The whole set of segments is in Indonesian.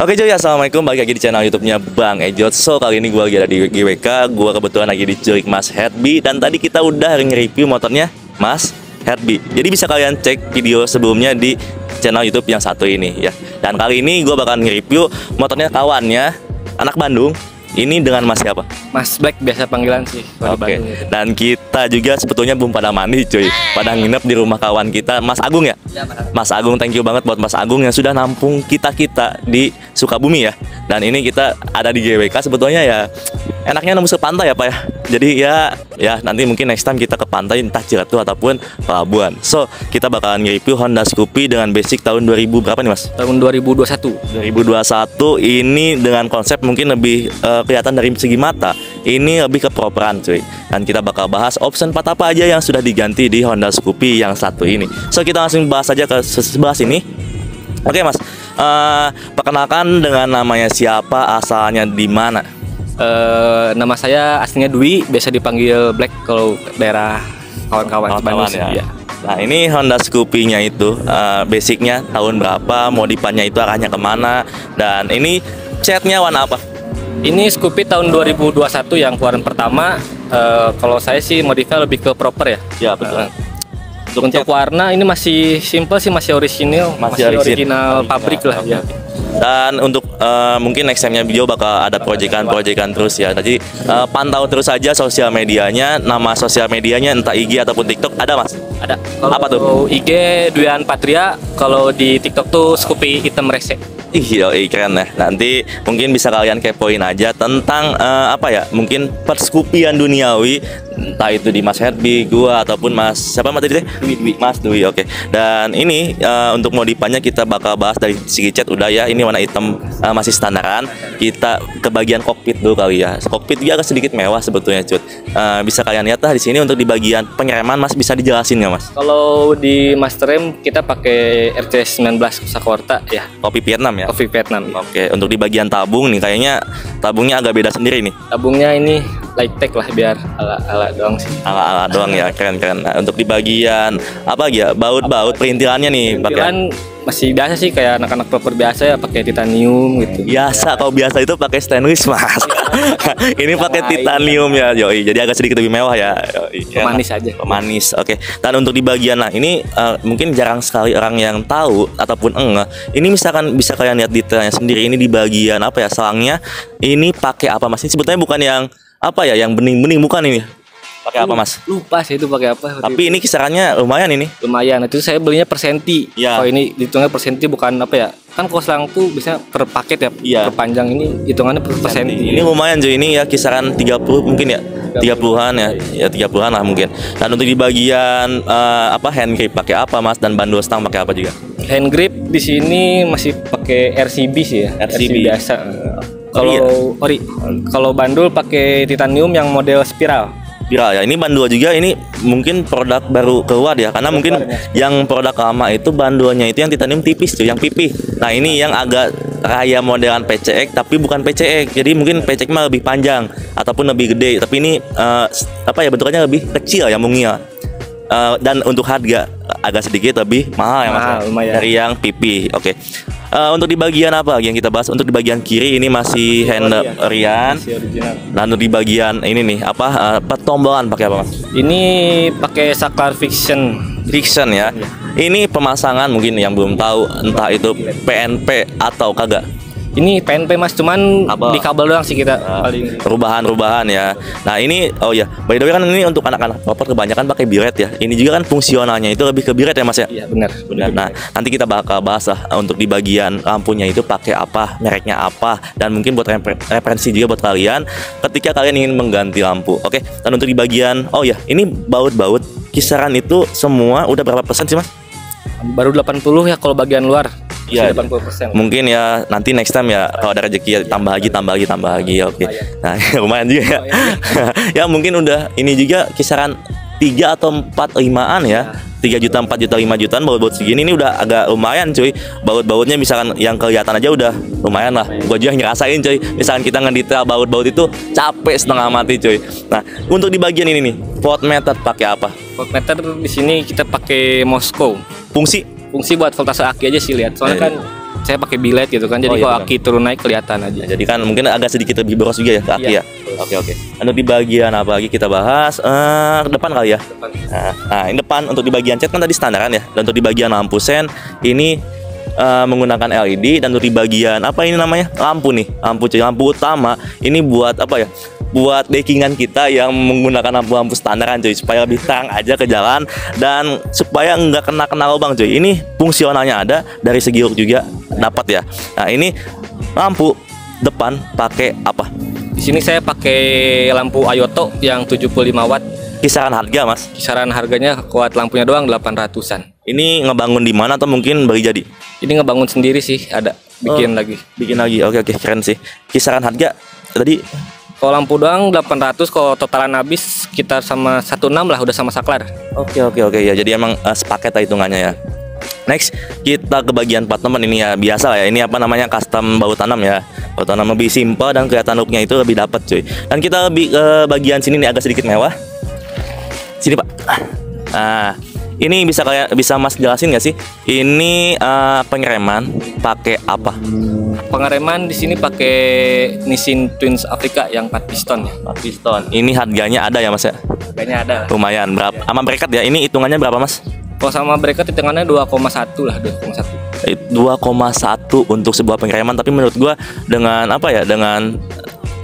Oke cuy, assalamualaikum, balik lagi di channel YouTube-nya Bang Ejot. So kali ini gue lagi ada di GWK, gue kebetulan lagi diculik Mas Herbie. Dan tadi kita udah nge-review motornya Mas Herbie. Jadi bisa kalian cek video sebelumnya di channel YouTube yang satu ini ya. Dan kali ini gue bakal nge-review motornya kawannya, anak Bandung. Ini dengan Mas siapa? Mas Black biasa panggilan sih. Oke. Dan kita juga sebetulnya belum pada mandi cuy. Pada nginep di rumah kawan kita, Mas Agung ya? Mas Agung, thank you banget buat Mas Agung yang sudah nampung kita di Sukabumi ya. Dan ini kita ada di GWK, sebetulnya ya enaknya nembus ke pantai ya Pak ya. Jadi ya nanti mungkin next time kita ke pantai, entah Ciratu ataupun Pelabuhan. So kita bakalan nge-review Honda Scoopy dengan basic tahun 2000 berapa nih Mas? Tahun 2021. 2021 ini dengan konsep mungkin lebih kelihatan dari segi mata. Ini lebih ke properan cuy. Dan kita bakal bahas option part apa aja yang sudah diganti di Honda Scoopy yang satu ini. So kita langsung bahas aja ke sebelah sini. Oke Mas, perkenalkan dengan namanya siapa, asalnya di mana? Nama saya aslinya Dwi, biasa dipanggil Black kalau daerah kawan-kawan Bandung ya. Nah ini Honda Scoopy-nya itu basicnya tahun berapa, modifannya itu arahnya kemana, dan ini catnya warna apa? Ini Scoopy tahun 2021 yang keluaran pertama. Kalau saya sih modifnya lebih ke proper ya. Ya betul. Untuk warna ini masih simple sih, masih original, masih original pabrik lah ya. Dan untuk mungkin next time-nya video bakal ada proyekan terus ya. Jadi pantau terus aja sosial medianya. Nama sosial medianya entah IG ataupun TikTok ada Mas? Ada. Apa tuh? IG Dwian Patria, kalau di TikTok tuh Scoopy Hitam Rese. Iya keren ya. Nanti mungkin bisa kalian kepoin aja tentang apa ya, mungkin perskupian duniawi, entah itu di Mas Herbie, gua ataupun Mas siapa tadi teh? Dwi. Mas Dwi, oke. Dan ini untuk modifannya kita bakal bahas dari segi cat udah ya. Ini warna hitam masih standaran. Kita ke bagian kokpit dulu kali ya. Kokpit juga agak sedikit mewah sebetulnya cut. Bisa kalian lihat lah di sini untuk di bagian pengereman Mas, bisa dijelasin nggak Mas? Kalau di master rem kita pakai RC19 Sakorta ya. Kopi Vietnam ya. Kopi Vietnam. Oke, untuk di bagian tabung nih kayaknya tabungnya agak beda sendiri nih. Tabungnya ini light tech lah, biar ala-ala doang sih. Ala-ala doang ya, keren-keren. Nah, untuk di bagian apa ya, baut-baut perintilannya nih pakai masih biasa sih kayak anak-anak proper biasa ya, pakai titanium gitu. Biasa, kalau biasa itu pakai stainless Mas. Ini pakai titanium ya, yoi. Jadi agak sedikit lebih mewah ya. Pemanis aja. Pemanis, oke. Dan untuk di bagian ini mungkin jarang sekali orang yang tahu ataupun enggak. Ini misalkan bisa kalian lihat detailnya sendiri. Ini di bagian apa ya, selangnya. Ini pakai apa Mas? Ini sebetulnya bukan yang apa ya, yang bening-bening, bukan ini. Pakai apa Mas? Lupa sih itu pakai apa. Tapi ini kisarannya lumayan ini. Lumayan. Itu saya belinya per senti. Ya. Kalau ini hitungnya per senti, bukan apa ya? Kan kalau selang tuh bisa per paket ya. Iya. Per panjang, ini hitungannya per senti. Ini lumayan cuy, ini ya kisaran 30 mungkin ya. 30-an ya. Ya 30-an lah mungkin. Dan untuk di bagian apa, hand grip pakai apa Mas, dan bandul stang pakai apa juga? Hand grip di sini masih pakai RCB sih ya. RCB biasa. Kalau kalau bandul pakai titanium yang model spiral. Ya, ini bandul juga, ini mungkin produk baru keluar ya, karena mungkin yang produk lama itu bandulnya itu yang titanium tipis tuh, yang pipih. Nah ini yang agak raya modelan PCX tapi bukan PCX, jadi mungkin PCX mah lebih panjang ataupun lebih gede, tapi ini apa ya, bentukannya lebih kecil ya mungkin. Dan untuk harga agak sedikit lebih mahal ya Mas, lumayan. Dari yang pipih. Oke. Untuk di bagian apa lagi yang kita bahas? Untuk di bagian kiri ini masih hand Rian. Dan untuk di bagian ini nih apa, tombolan pakai apa Mas? Ini pakai Saklar Fiction ya. Ini pemasangan mungkin yang belum tahu, entah itu PNP atau kagak. Ini PNP Mas, cuman di kabel doang sih kita paling perubahan ya. Nah ini, oh ya, by the way kan ini untuk anak-anak proper kebanyakan pakai biret ya. Ini juga kan fungsionalnya itu lebih ke biret ya Mas ya. Iya benar. Nah nanti kita bakal bahas lah untuk di bagian lampunya itu pakai apa, mereknya apa, dan mungkin buat referensi juga buat kalian ketika kalian ingin mengganti lampu. Oke. Dan untuk di bagian, oh ya, ini baut-baut kisaran itu semua udah berapa persen sih Mas? Baru 80 ya kalau bagian luar. Iya, 80%. Mungkin ya nanti next time ya kalau ada rezeki ya tambah lagi. Oke. Nah, lumayan juga ya. Ya mungkin udah ini juga kisaran 3 atau 4 5-an ya. 3 juta, 4 juta, 5 jutaan baut-baut segini ini udah agak lumayan cuy. Baut-bautnya misalkan yang kelihatan aja udah lumayan lah. Gua juga ngerasain cuy. Misalkan kita ngedetail baut-baut itu capek setengah mati cuy. Nah, untuk di bagian ini nih, voltmeter pakai apa? Voltmeter di sini kita pakai Moskow. Fungsi buat voltase aki aja sih, lihat. Soalnya kan saya pakai bilet gitu kan. Jadi kalau aki turun naik kelihatan aja. Jadi kan mungkin agak sedikit lebih boros juga ya ke aki ya. Oke. Untuk di bagian apa lagi kita bahas? Depan kali ya. Nah, ini depan untuk di bagian cat kan tadi standaran ya. Dan untuk di bagian lampu sen ini menggunakan LED, dan untuk di bagian apa ini namanya, lampu nih, lampu utama ini buat apa ya, buat backingan kita yang menggunakan lampu standaran cuy, supaya lebih terang aja ke jalan dan supaya nggak kena lubang cuy. Ini fungsionalnya ada, dari segi look juga dapat ya. Nah ini lampu depan pakai apa? Di sini saya pakai lampu Ayoto yang 75 watt. Kisaran harga mas? Kisaran harganya kuat lampunya doang 800-an. Ini ngebangun di mana atau mungkin beli jadi? Ini ngebangun sendiri sih, ada bikin lagi. Oke keren sih. Kisaran harga tadi? Kalau lampu doang 800, kalau totalan habis sekitar sama 16 lah, udah sama saklar. Oke ya. Jadi emang sepaket lah hitungannya ya. Next kita ke bagian part teman ini ya, biasa lah ya. Ini apa namanya, custom baut tanam ya. Baut tanam lebih simpel dan kelihatan looknya itu lebih dapat cuy. Dan kita lebih ke bagian sini nih, agak sedikit mewah. Sini pak. Nah ini bisa mas jelasin nggak sih? Ini pengereman pakai apa? Pengereman di sini pakai Nissin Twins Africa yang 4 piston ya. 4 piston. Ini harganya ada ya mas ya? Harganya ada. Lumayan. Berapa? Sama bracket ya? Ini hitungannya berapa mas? Kalau sama bracket hitungannya 2,1 lah, 2,1 untuk sebuah pengereman. Tapi menurut gua dengan apa ya, dengan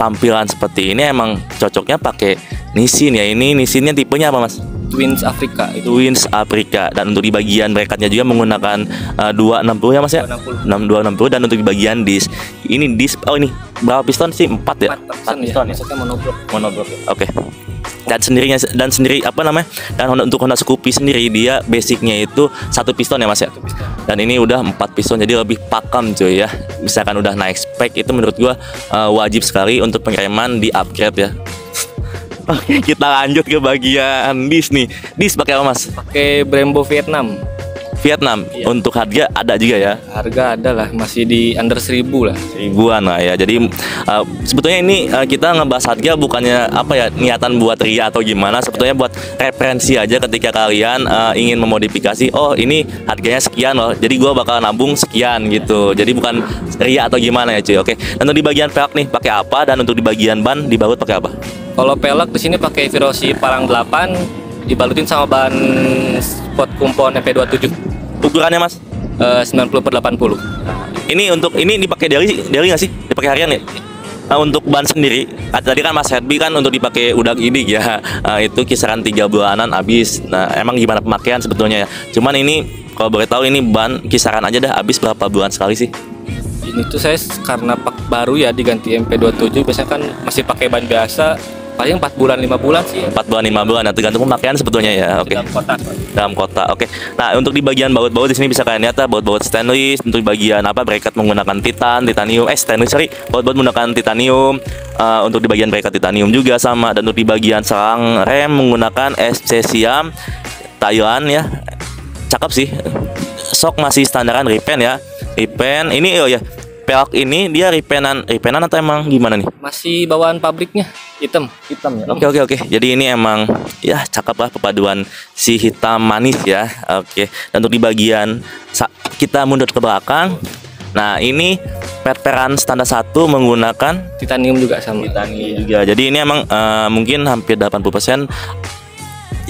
tampilan seperti ini emang cocoknya pakai Nissin ya. Ini Nissinnya tipenya apa mas? Twins Africa itu. Twins Africa. Dan untuk di bagian bracketnya juga menggunakan 260 ya mas ya? 260. Dan untuk di bagian disk, ini disk, oh ini berapa piston sih? 4 ya? 4 piston ya? Maksudnya monoblok. Oke. Dan sendiri apa namanya? Dan untuk Honda Scoopy sendiri dia basicnya itu 1 piston ya mas ya? Dan ini udah 4 piston, jadi lebih pakem cuy ya. Misalkan udah naik spek, itu menurut gua wajib sekali untuk pengereman di upgrade ya. Oke, kita lanjut ke bagian disk nih. Disk pakai apa mas? Pakai Brembo Vietnam. Iya. Untuk harga ada juga ya? Harga ada lah, masih di under 1000 lah. 1000-an lah ya. Jadi sebetulnya ini kita ngebahas harga bukannya apa ya, niatan buat ria atau gimana. Sebetulnya buat referensi aja ketika kalian ingin memodifikasi. Oh ini harganya sekian loh, jadi gua bakal nabung sekian gitu. Jadi bukan ria atau gimana ya cuy. Oke. Dan untuk di bagian pelek nih pakai apa? Dan untuk di bagian ban dibalut pakai apa? Kalau pelek di sini pakai Virosi Parang 8, dibalutin sama bahan spot kumpon EP27. Ukurannya mas? 90/80. Ini untuk ini dipakai daily nggak sih? Dipakai harian ya? Nah, untuk ban sendiri, tadi kan Mas Herbi kan untuk dipakai udah idik ya, itu kisaran 3 bulanan habis. Nah emang gimana pemakaian sebetulnya ya? Cuman ini kalau boleh tahu ini ban kisaran aja dah habis berapa bulan sekali sih? Ini tuh saya karena baru ya diganti MP27, biasanya kan masih pakai ban biasa, paling 4 bulan 5 bulan sih. 4 bulan 5 bulan, nah, tergantung pemakaian sebetulnya ya. Oke. Dalam kota. Oke. Nah, untuk di bagian baut-baut di sini bisa kalian lihat baut-baut stainless. Untuk di bagian apa, bracket menggunakan titanium. Baut-baut menggunakan titanium. Untuk di bagian bracket titanium juga sama. Dan untuk di bagian selang rem menggunakan SC Siam Thailand ya. Cakep sih. Sok masih standaran repaint ya. Repaint ini ya. Pelak ini dia repainan atau emang gimana nih? Masih bawaan pabriknya, hitam ya. Oke. Jadi ini emang ya cakep lah perpaduan si hitam manis ya. Oke. Dan untuk di bagian kita mundur ke belakang. Nah, ini peran standar 1 menggunakan titanium juga sama. Titanium juga. Jadi ini emang mungkin hampir 80%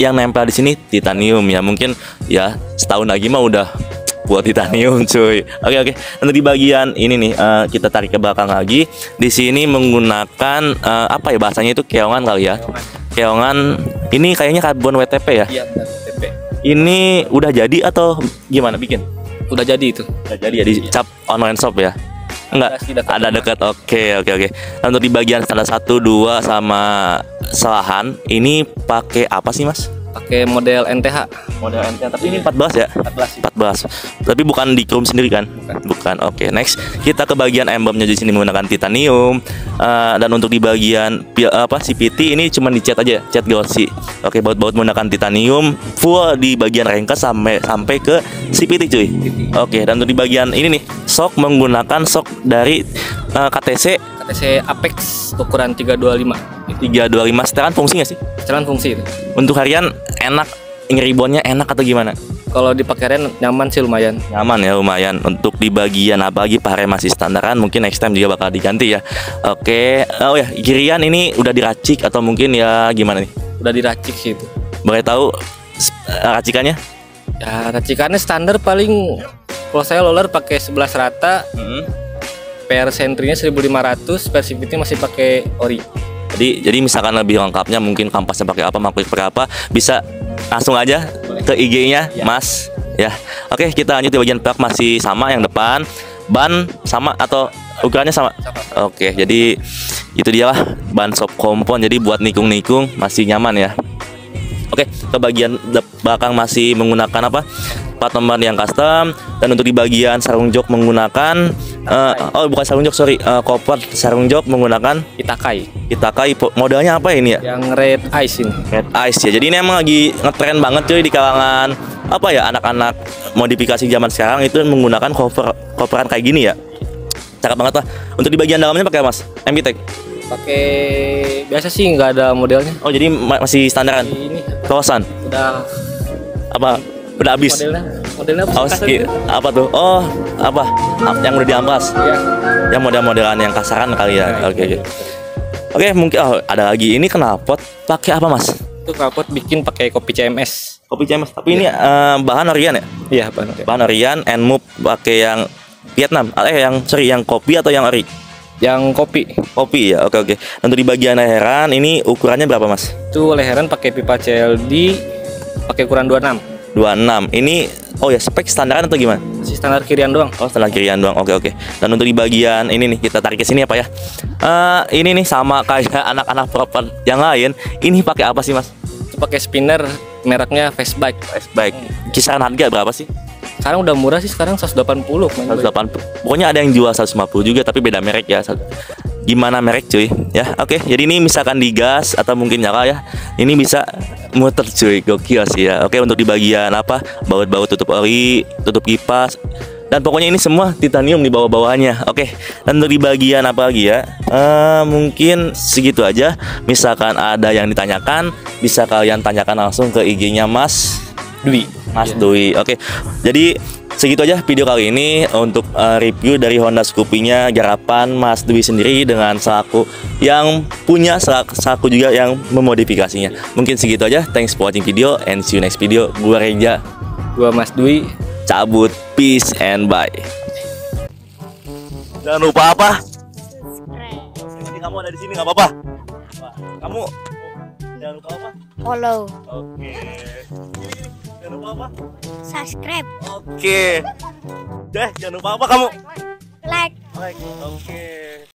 yang nempel di sini titanium ya. Mungkin ya setahun lagi mah udah buat titanium cuy. Oke. Untuk di bagian ini nih kita tarik ke belakang lagi. Di sini menggunakan apa ya bahasanya itu, keongan kali ya. Keongan ini kayaknya karbon WTP ya. Iya, WTP. Ini udah jadi atau gimana bikin? Udah jadi itu. Udah jadi ya, dicap online shop ya. Enggak, ada dekat. Oke. Untuk di bagian standar 1, 2 sama selahan ini pakai apa sih mas? Pakai model NTH. Tapi ini 14 ya? 14. Tapi bukan di chrome sendiri kan? Bukan. Oke, next kita ke bagian emblemnya di sini menggunakan titanium. Dan untuk di bagian CVT ini cuma dicat aja, cat glossy. Oke, baut-baut menggunakan titanium full di bagian rangka sampai ke CVT cuy. Oke, dan untuk di bagian ini nih, sok menggunakan sok dari KTC Apex ukuran 325. 325 setelan fungsi nggak sih? Setelan fungsi itu. Untuk harian enak, ngeribonnya enak atau gimana? Kalau dipakai Ren nyaman sih lumayan. Nyaman ya lumayan. Untuk di bagian apa lagi Pak rem masih standaran, mungkin next time juga bakal diganti ya. Oke. Oh ya, girian ini udah diracik atau mungkin ya gimana nih? Udah diracik sih itu. Boleh tahu racikannya? Ya racikannya standar paling. Kalau saya roller pakai 11 rata. Per sentrinya 1500, per CVT masih pakai ori. Jadi misalkan lebih lengkapnya mungkin kampasnya pakai apa, maklik pakai apa, bisa langsung aja ke IG-nya ya. Mas ya. Oke, kita lanjut di bagian pelek masih sama yang depan. Ban sama atau ukurannya sama? Oke, jadi itu dia lah ban shop kompon. Jadi buat nikung-nikung masih nyaman ya. Oke, ke bagian belakang masih menggunakan apa? Plat nomor yang custom. Dan untuk di bagian sarung jok menggunakan bukan sarung jok, sorry, koper sarung jok menggunakan Itakai. Modelnya apa ini ya? Yang red ice ini. Red ice ya. Jadi ini emang lagi ngetren banget cuy di kalangan apa ya, anak-anak modifikasi zaman sekarang itu menggunakan koperan kayak gini ya. Cakep banget lah. Untuk di bagian dalamnya pakai Mas MBTEC. Pakai biasa sih, nggak ada modelnya. Oh, jadi masih standaran. Ini Kawasan. udah Apa? Udah habis. Modelnya Oh, kasar apa tuh? Oh, apa? Yang udah diamplas. ya. Yang model-modelan yang kasaran kali ya. Oke. Oke, mungkin ada lagi. Ini knalpot pakai apa, Mas? Itu knalpot bikin pakai kopi CMS. Kopi CMS. Tapi ini bahan Orion ya? Iya, bahan. Bahan Orion and move pakai yang Vietnam. Yang kopi atau yang ori? Yang kopi. Kopi ya. Oke. Untuk di bagian leheran ini ukurannya berapa, Mas? Itu leheran pakai pipa CLD pakai ukuran 26. 26. Ini spek standaran atau gimana? Masih standar kirian doang. Oh, standar kirian doang. Oke. Dan untuk di bagian ini nih, kita tarik ke sini apa ya? Ini nih sama kayak anak-anak proper yang lain. Ini pakai apa sih, Mas? Itu pakai spinner mereknya Fastbike. Kisaran harga berapa sih? Sekarang udah murah sih, sekarang 180. 180. Pokoknya ada yang jual 150 juga tapi beda merek ya. Gimana merek cuy ya. Oke, jadi ini misalkan digas atau mungkin nyala ya, ini bisa muter cuy, gokil sih ya. Oke, untuk di bagian apa, baut-baut tutup oli, tutup kipas, dan pokoknya ini semua titanium di bawah-bawahnya. Oke, dan untuk di bagian apa lagi ya, mungkin segitu aja. Misalkan ada yang ditanyakan, bisa kalian tanyakan langsung ke IG-nya Mas Dwi. Oke, jadi segitu aja video kali ini untuk review dari Honda Scoopy-nya garapan Mas Dwi sendiri dengan selaku yang punya, selaku juga yang memodifikasinya. Mungkin segitu aja. Thanks for watching video and see you next video. Gua Reja, Gua Mas Dwi. cabut, peace and bye. Jangan lupa apa? Nanti kamu ada di sini nggak apa-apa. Kamu jangan lupa apa? Follow. Oke. Jangan lupa apa? Subscribe. Oke. Jangan lupa apa kamu? Like. Oke.